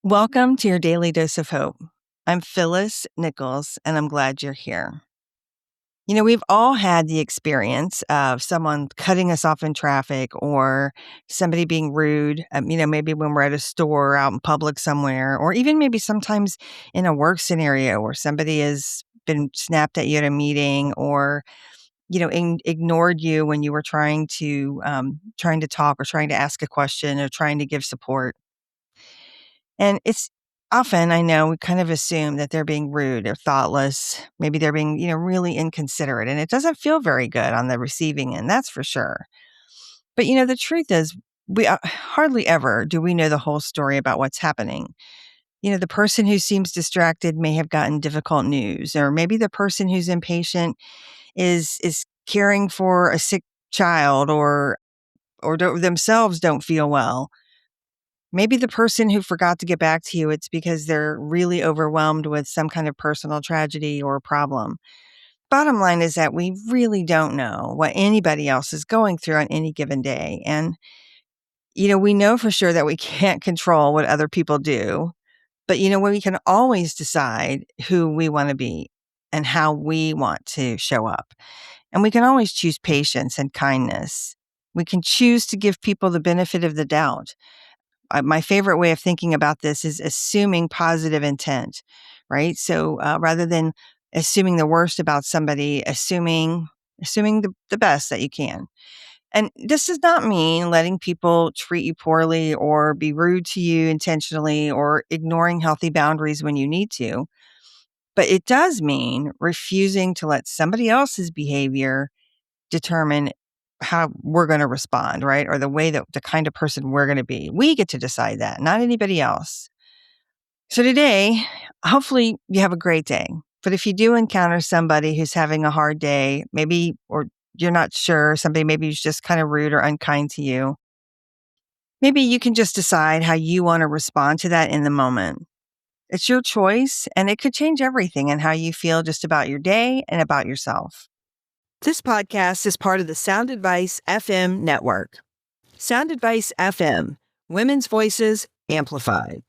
Welcome to your daily dose of hope. I'm Phyllis Nichols, and I'm glad you're here. We've all had the experience of someone cutting us off in traffic or somebody being rude, maybe when we're at a store or out in public somewhere, or even maybe sometimes in a work scenario where somebody has been snapped at you at a meeting or, ignored you when you were trying to talk or trying to ask a question or trying to give support. And it's often, I know, we kind of assume that they're being rude or thoughtless. Maybe they're being, really inconsiderate. And it doesn't feel very good on the receiving end, that's for sure. But, the truth is, we hardly ever do we know the whole story about what's happening. The person who seems distracted may have gotten difficult news, or maybe the person who's impatient is caring for a sick child or themselves don't feel well. Maybe the person who forgot to get back to you, it's because they're really overwhelmed with some kind of personal tragedy or problem. Bottom line is that we really don't know what anybody else is going through on any given day. And, we know for sure that we can't control what other people do, but, we can always decide who we want to be and how we want to show up. And we can always choose patience and kindness. We can choose to give people the benefit of the doubt. My favorite way of thinking about this is assuming positive intent, right? So rather than assuming the worst about somebody, assuming the best that you can. And this does not mean letting people treat you poorly or be rude to you intentionally or ignoring healthy boundaries when you need to. But it does mean refusing to let somebody else's behavior determine how we're going to respond, right? Or the kind of person we're going to be. We get to decide that, not anybody else. So today, hopefully you have a great day. But if you do encounter somebody who's having a hard day, maybe, or you're not sure, somebody maybe who's just kind of rude or unkind to you, maybe you can just decide how you want to respond to that in the moment. It's your choice, and it could change everything and how you feel just about your day and about yourself. This podcast is part of the Sound Advice FM network. Sound Advice FM, women's voices amplified.